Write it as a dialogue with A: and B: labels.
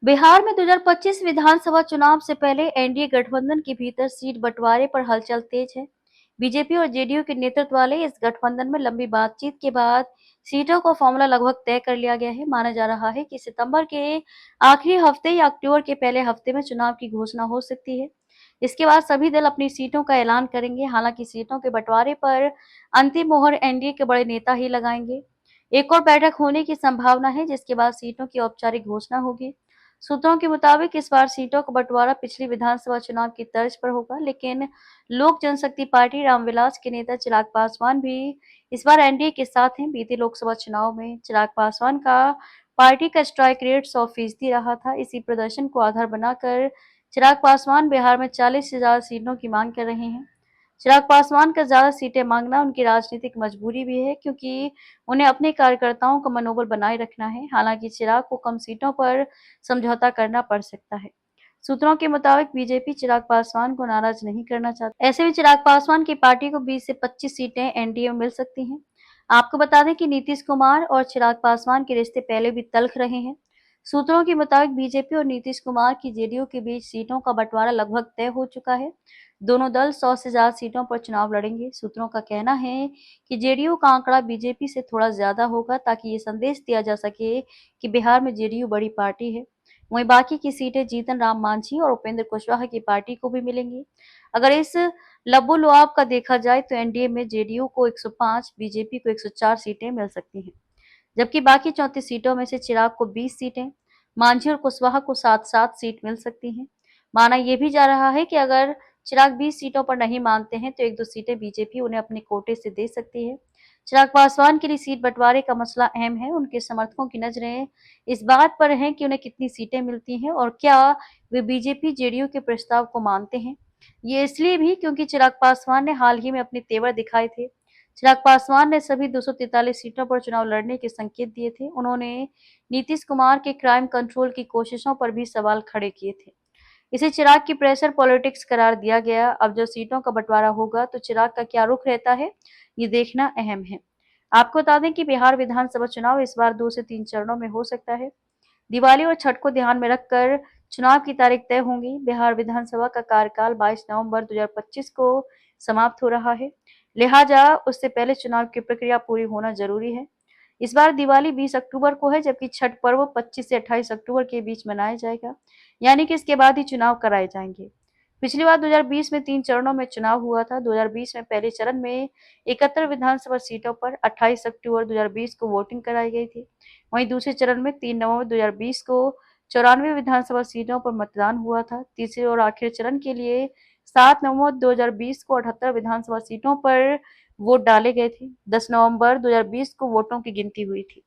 A: बिहार में 2025 विधानसभा चुनाव से पहले एनडीए गठबंधन के भीतर सीट बंटवारे पर हलचल तेज है। बीजेपी और जेडीयू के नेतृत्व वाले इस गठबंधन में लंबी बातचीत के बाद सीटों का फॉर्मूला लगभग तय कर लिया गया है। माना जा रहा है कि सितंबर के आखिरी हफ्ते या अक्टूबर के पहले हफ्ते में चुनाव की घोषणा हो सकती है। इसके बाद सभी दल अपनी सीटों का ऐलान करेंगे। हालांकि सीटों के बंटवारे पर अंतिम मोहर एनडीए के बड़े नेता ही लगाएंगे। एक और बैठक होने की संभावना है, जिसके बाद सीटों की औपचारिक घोषणा होगी। सूत्रों के मुताबिक इस बार सीटों का बंटवारा पिछली विधानसभा चुनाव की तर्ज पर होगा, लेकिन लोक जनशक्ति पार्टी रामविलास के नेता चिराग पासवान भी इस बार एनडीए के साथ हैं। बीते लोकसभा चुनाव में चिराग पासवान का पार्टी का स्ट्राइक रेट 100% रहा था। इसी प्रदर्शन को आधार बनाकर चिराग पासवान बिहार में 40 से ज्यादा सीटों की मांग कर रहे हैं। चिराग पासवान का ज्यादा सीटें मांगना उनकी राजनीतिक मजबूरी भी है, क्योंकि उन्हें अपने कार्यकर्ताओं का मनोबल बनाए रखना है। हालांकि चिराग को कम सीटों पर समझौता करना पड़ सकता है। सूत्रों के मुताबिक बीजेपी चिराग पासवान को नाराज नहीं करना चाहती। ऐसे में चिराग पासवान की पार्टी को 20 से 25 सीटें एनडीए में मिल सकती हैं। आपको बता दें कि नीतीश कुमार और चिराग पासवान के रिश्ते पहले भी तल्ख रहे हैं। सूत्रों के मुताबिक बीजेपी और नीतीश कुमार की जेडीयू के बीच सीटों का बंटवारा लगभग तय हो चुका है। दोनों दल 100 से ज्यादा सीटों पर चुनाव लड़ेंगे। सूत्रों का कहना है कि जेडीयू का आंकड़ा बीजेपी से थोड़ा ज्यादा होगा, ताकि ये संदेश दिया जा सके कि बिहार में जेडीयू बड़ी पार्टी है। वहीं बाकी की सीटें जीतन राम मांझी और उपेंद्र कुशवाहा की पार्टी को भी मिलेंगी। अगर इस लबो-लुआब का देखा जाए तो एनडीए में जेडीयू को 105, बीजेपी को 104 सीटें मिल सकती हैं, जबकि बाकी 34 सीटों में से चिराग को 20 सीटें, मांझी और कुशवाहा को 7-7 सीट मिल सकती हैं। माना यह भी जा रहा है कि अगर चिराग 20 सीटों पर नहीं मानते हैं तो 1-2 सीटें बीजेपी उन्हें अपने कोटे से दे सकती है। चिराग पासवान के लिए सीट बंटवारे का मसला अहम है। उनके समर्थकों की नजरें इस बात पर हैं कि उन्हें कितनी सीटें मिलती हैं और क्या वे बीजेपी जेडीयू के प्रस्ताव को मानते हैं। ये इसलिए भी क्योंकि चिराग पासवान ने हाल ही में अपने तेवर दिखाए थे। चिराग पासवान ने सभी 243 सीटों पर चुनाव लड़ने के संकेत दिए थे। उन्होंने नीतीश कुमार के क्राइम कंट्रोल की कोशिशों पर भी सवाल खड़े किए थे। इसे चिराग की प्रेशर पॉलिटिक्स करार दिया गया। अब जो सीटों का बंटवारा होगा तो चिराग का क्या रुख रहता है, ये देखना अहम है। आपको बता दें कि बिहार विधानसभा चुनाव इस बार 2 से 3 चरणों में हो सकता है। दिवाली और छठ को ध्यान में रखकर चुनाव की तारीख तय होंगी। बिहार विधानसभा का कार्यकाल 22 नवंबर 2025 को समाप्त हो रहा है, लिहाजा उससे पहले चुनाव की प्रक्रिया पूरी होना जरूरी है। इस बार दिवाली 20 अक्टूबर को है, जबकि छठ पर्व 25 से 28 अक्टूबर के बीच मनाया जाएगा, यानी कि इसके बाद ही चुनाव कराए जाएंगे। पिछली बार 2020 में 3 चरणों में चुनाव हुआ था। 2020 में पहले चरण में 71 विधानसभा सीटों पर 28 अक्टूबर 2020 को वोटिंग कराई गई थी। वहीं दूसरे चरण में 3 नवंबर 2020 को 94 विधानसभा सीटों पर मतदान हुआ था। तीसरे और आखिरी चरण के लिए 7 नवंबर 2020 को 78 विधानसभा सीटों पर वोट डाले गए थे। 10 नवंबर 2020 को वोटों की गिनती हुई थी।